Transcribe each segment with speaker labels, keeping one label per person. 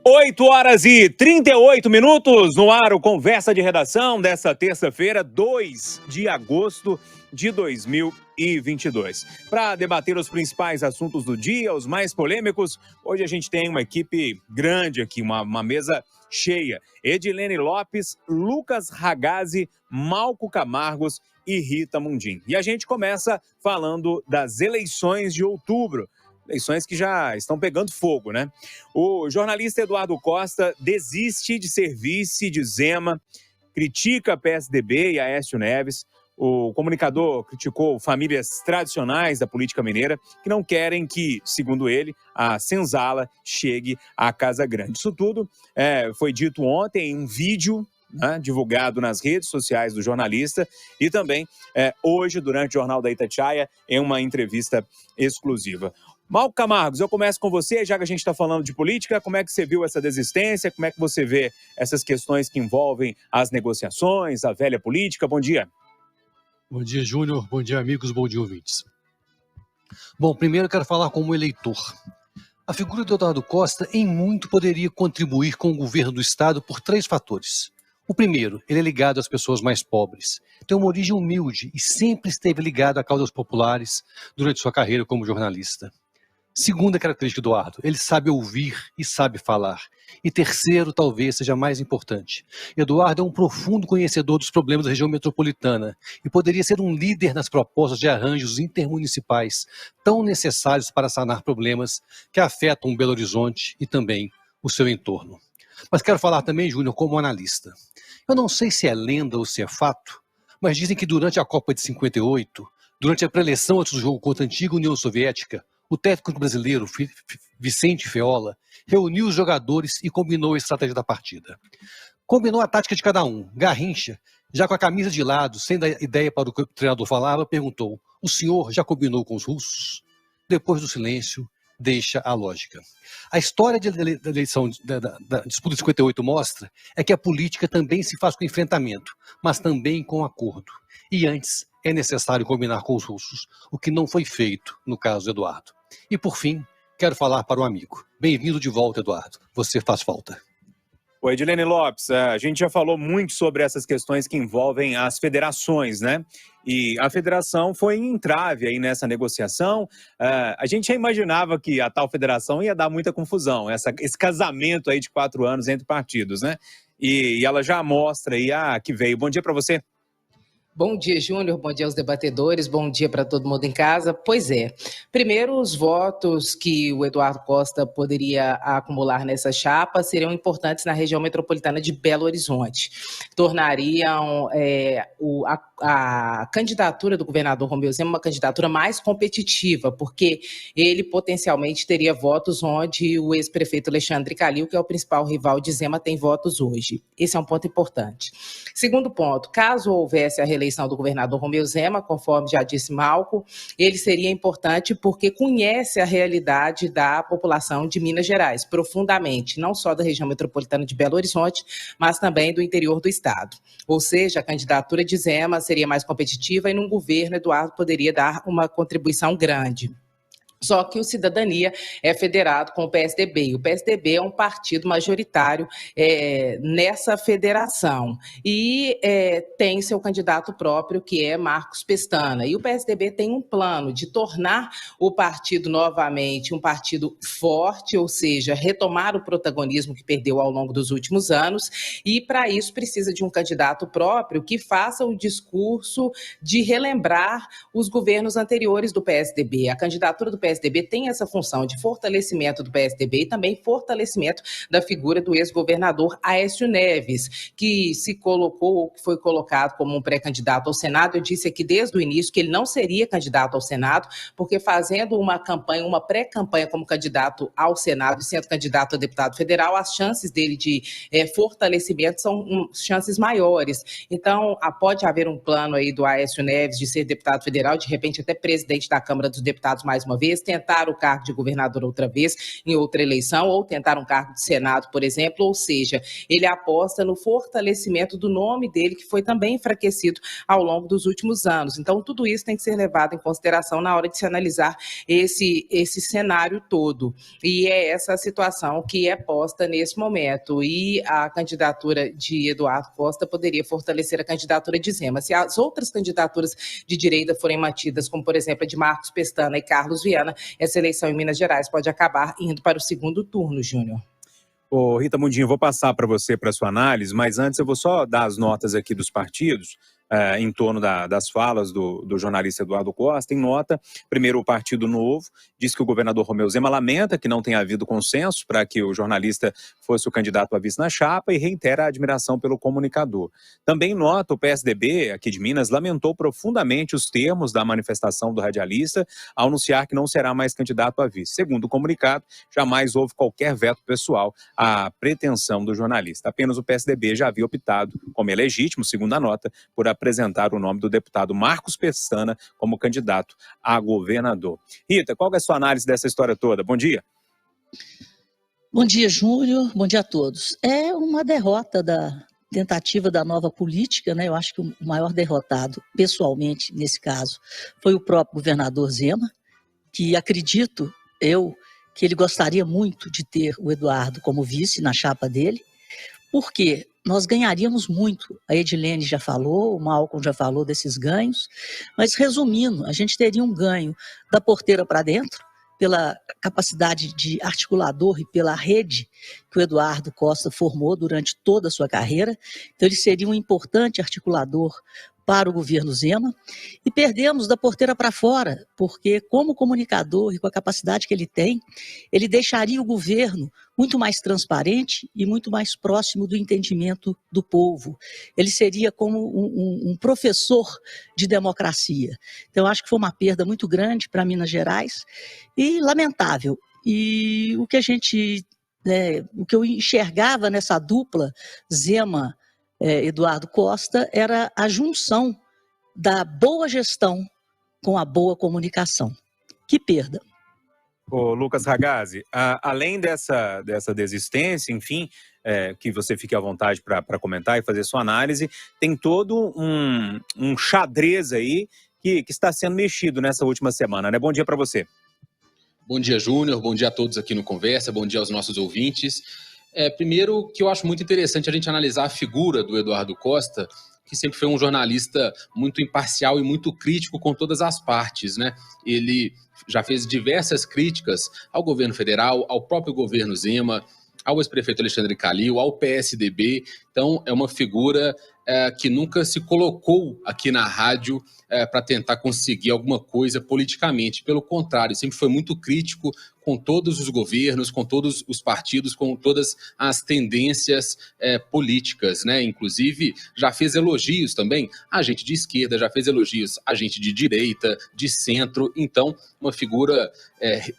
Speaker 1: 8h38 no ar, o Conversa de Redação dessa terça-feira, 2 de agosto de 2022. Para debater os principais assuntos do dia, os mais polêmicos, hoje a gente tem uma equipe grande aqui, uma mesa cheia. Edilene Lopes, Lucas Ragazzi, Malco Camargos e Rita Mundim. E a gente começa falando das eleições de outubro. Eleições que já estão pegando fogo, né? O jornalista Eduardo Costa desiste de ser vice de Zema, critica a PSDB e Aécio Neves. O comunicador criticou famílias tradicionais da política mineira que não querem que, segundo ele, a senzala chegue à Casa Grande. Isso tudo foi dito ontem em um vídeo, né, divulgado nas redes sociais do jornalista e também hoje, durante o Jornal da Itatiaia, em uma entrevista exclusiva. Malco Camargos, eu começo com você, já que a gente está falando de política. Como é que você viu essa desistência? Como é que você vê essas questões que envolvem as negociações, a velha política? Bom dia.
Speaker 2: Bom dia, Júnior. Bom dia, amigos. Bom dia, ouvintes. Bom, primeiro eu quero falar como eleitor. A figura do Eduardo Costa, em muito, poderia contribuir com o governo do Estado por 3 fatores. O primeiro, ele é ligado às pessoas mais pobres. Tem uma origem humilde e sempre esteve ligado a causas populares durante sua carreira como jornalista. Segunda característica do Eduardo, ele sabe ouvir e sabe falar. E terceiro, talvez seja mais importante, Eduardo é um profundo conhecedor dos problemas da região metropolitana e poderia ser um líder nas propostas de arranjos intermunicipais tão necessários para sanar problemas que afetam Belo Horizonte e também o seu entorno. Mas quero falar também, Júnior, como analista. Eu não sei se é lenda ou se é fato, mas dizem que durante a Copa de 58, durante a pré-eleição antes do jogo contra a antiga União Soviética, o técnico brasileiro Vicente Feola reuniu os jogadores e combinou a estratégia da partida. Combinou a tática de cada um. Garrincha, já com a camisa de lado, sem dar ideia para o que o treinador falava, perguntou: "O senhor já combinou com os russos?" Depois do silêncio, deixa a lógica. A história da eleição da disputa de 58 mostra que a política também se faz com enfrentamento, mas também com acordo. E antes é necessário combinar com os russos, o que não foi feito no caso do Eduardo. E por fim, quero falar para o amigo. Bem-vindo de volta, Eduardo. Você faz falta.
Speaker 1: Oi, Edilene Lopes, a gente já falou muito sobre essas questões que envolvem as federações, né? E a federação foi em entrave aí nessa negociação. A gente já imaginava que a tal federação ia dar muita confusão, esse casamento aí de 4 anos entre partidos, né? E ela já mostra aí que veio. Bom dia para você.
Speaker 3: Bom dia, Júnior. Bom dia aos debatedores. Bom dia para todo mundo em casa. Pois é. Primeiro, os votos que o Eduardo Costa poderia acumular nessa chapa seriam importantes na região metropolitana de Belo Horizonte. Tornariam a candidatura do governador Romeu Zema uma candidatura mais competitiva, porque ele potencialmente teria votos onde o ex-prefeito Alexandre Calil, que é o principal rival de Zema, tem votos hoje. Esse é um ponto importante. Segundo ponto, caso houvesse a reeleição do governador Romeu Zema, conforme já disse Malco, ele seria importante porque conhece a realidade da população de Minas Gerais, profundamente, não só da região metropolitana de Belo Horizonte, mas também do interior do estado. Ou seja, a candidatura de Zema seria mais competitiva e num governo Eduardo poderia dar uma contribuição grande. Só que o Cidadania é federado com o PSDB, e o PSDB é um partido majoritário nessa federação, e tem seu candidato próprio, que é Marcos Pestana, e o PSDB tem um plano de tornar o partido novamente um partido forte, ou seja, retomar o protagonismo que perdeu ao longo dos últimos anos, e para isso precisa de um candidato próprio que faça o discurso de relembrar os governos anteriores do PSDB. A candidatura do PSDB tem essa função de fortalecimento do PSDB e também fortalecimento da figura do ex-governador Aécio Neves, que foi colocado como um pré-candidato ao Senado. Eu disse aqui desde o início que ele não seria candidato ao Senado, porque fazendo uma pré-campanha como candidato ao Senado e sendo candidato a deputado federal, as chances dele de fortalecimento são chances maiores. Então, pode haver um plano aí do Aécio Neves de ser deputado federal, de repente até presidente da Câmara dos Deputados mais uma vez, tentar o cargo de governador outra vez em outra eleição ou tentar um cargo de Senado, por exemplo, ou seja, ele aposta no fortalecimento do nome dele, que foi também enfraquecido ao longo dos últimos anos. Então, tudo isso tem que ser levado em consideração na hora de se analisar esse cenário todo. E é essa a situação que é posta nesse momento. E a candidatura de Eduardo Costa poderia fortalecer a candidatura de Zema. Se as outras candidaturas de direita forem mantidas, como, por exemplo, a de Marcos Pestana e Carlos Viana, essa eleição em Minas Gerais pode acabar indo para o segundo turno, Júnior.
Speaker 1: Ô, Rita Mundinho, vou passar para você para sua análise, mas antes eu vou só dar as notas aqui dos partidos. Em torno das falas do jornalista Eduardo Costa. Em nota, primeiro o Partido Novo diz que o governador Romeu Zema lamenta que não tenha havido consenso para que o jornalista fosse o candidato a vice na chapa e reitera a admiração pelo comunicador. Também nota, o PSDB, aqui de Minas, lamentou profundamente os termos da manifestação do radialista ao anunciar que não será mais candidato a vice. Segundo o comunicado, jamais houve qualquer veto pessoal à pretensão do jornalista. Apenas o PSDB já havia optado, como é legítimo, segundo a nota, por apresentar o nome do deputado Marcos Pestana como candidato a governador. Rita, qual é a sua análise dessa história toda? Bom dia.
Speaker 4: Bom dia, Júnior. Bom dia a todos. É uma derrota da tentativa da nova política, né? Eu acho que o maior derrotado, pessoalmente, nesse caso, foi o próprio governador Zema, que acredito, que ele gostaria muito de ter o Eduardo como vice na chapa dele, porque nós ganharíamos muito. A Edilene já falou, o Malcolm já falou desses ganhos, mas resumindo, a gente teria um ganho da porteira para dentro, pela capacidade de articulador e pela rede que o Eduardo Costa formou durante toda a sua carreira. Então ele seria um importante articulador para o governo Zema, e perdemos da porteira para fora, porque como comunicador e com a capacidade que ele tem, ele deixaria o governo muito mais transparente e muito mais próximo do entendimento do povo. Ele seria como um professor de democracia. Então, eu acho que foi uma perda muito grande para Minas Gerais e lamentável. E o que eu enxergava nessa dupla Zema Eduardo Costa era a junção da boa gestão com a boa comunicação. Que perda.
Speaker 1: Ô, Lucas Ragazzi, além dessa desistência, enfim, que você fique à vontade para comentar e fazer sua análise, tem todo um xadrez aí que está sendo mexido nessa última semana, né? Bom dia para você.
Speaker 5: Bom dia, Júnior. Bom dia a todos aqui no Conversa. Bom dia aos nossos ouvintes. Primeiro, que eu acho muito interessante a gente analisar a figura do Eduardo Costa, que sempre foi um jornalista muito imparcial e muito crítico com todas as partes, né? Ele já fez diversas críticas ao governo federal, ao próprio governo Zema, ao ex-prefeito Alexandre Calil, ao PSDB. Então, é uma figura que nunca se colocou aqui na rádio para tentar conseguir alguma coisa politicamente. Pelo contrário, sempre foi muito crítico com todos os governos, com todos os partidos, com todas as tendências políticas, né? Inclusive, já fez elogios também a gente de esquerda, já fez elogios a gente de direita, de centro. Então, uma figura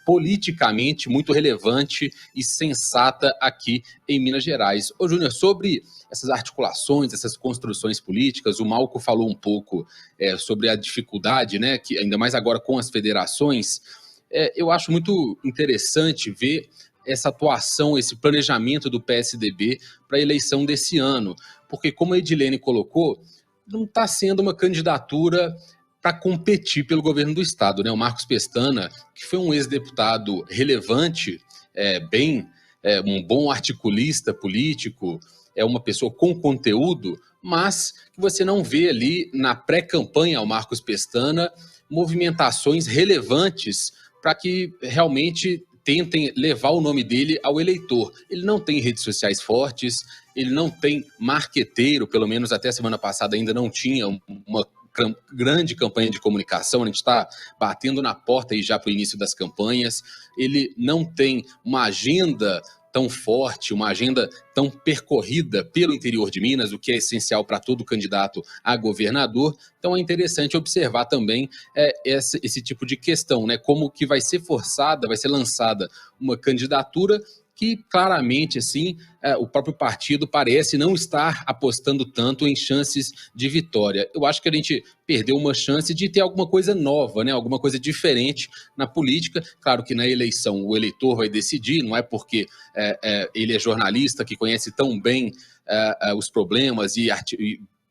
Speaker 5: politicamente muito relevante e sensata aqui em Minas Gerais. Ô, Júnior, sobre essas articulações, essas construções políticas, o Malco falou um pouco sobre a dificuldade, né, que ainda mais agora com as federações. Eu acho muito interessante ver essa atuação, esse planejamento do PSDB para a eleição desse ano, porque, como a Edilene colocou, não está sendo uma candidatura para competir pelo governo do Estado, né? O Marcos Pestana, que foi um ex-deputado relevante, um bom articulista político, é uma pessoa com conteúdo, mas que você não vê ali na pré-campanha ao Marcos Pestana movimentações relevantes para que realmente tentem levar o nome dele ao eleitor. Ele não tem redes sociais fortes, ele não tem marqueteiro, pelo menos até a semana passada ainda não tinha uma grande campanha de comunicação, a gente está batendo na porta aí já para o início das campanhas. Ele não tem uma agenda tão forte, uma agenda tão percorrida pelo interior de Minas, o que é essencial para todo candidato a governador. Então é interessante observar também esse tipo de questão, né? Como que vai ser lançada uma candidatura que claramente, assim, o próprio partido parece não estar apostando tanto em chances de vitória. Eu acho que a gente perdeu uma chance de ter alguma coisa nova, né? Alguma coisa diferente na política. Claro que na eleição o eleitor vai decidir, não é porque ele é jornalista que conhece tão bem os problemas e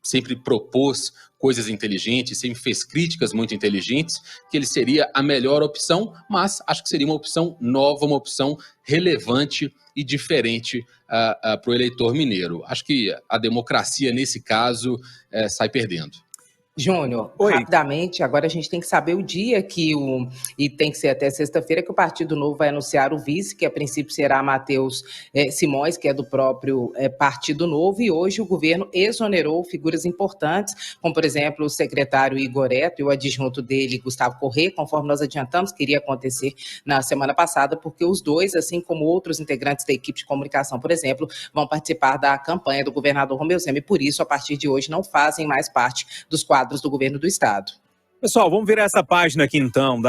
Speaker 5: sempre propôs coisas inteligentes, sempre fez críticas muito inteligentes, que ele seria a melhor opção, mas acho que seria uma opção nova, uma opção relevante e diferente para o eleitor mineiro. Acho que a democracia, nesse caso, sai perdendo.
Speaker 3: Júnior,
Speaker 1: Oi.
Speaker 3: rapidamente, agora a gente tem que saber o dia e tem que ser até sexta-feira, que o Partido Novo vai anunciar o vice, que a princípio será Matheus Simões, que é do próprio Partido Novo, e hoje o governo exonerou figuras importantes, como por exemplo o secretário Igor Eto e o adjunto dele, Gustavo Corrêa, conforme nós adiantamos, que iria acontecer na semana passada, porque os dois, assim como outros integrantes da equipe de comunicação, por exemplo, vão participar da campanha do governador Romeu Zema, e por isso, a partir de hoje, não fazem mais parte dos quadros do governo do estado.
Speaker 1: Pessoal, vamos virar essa página aqui então.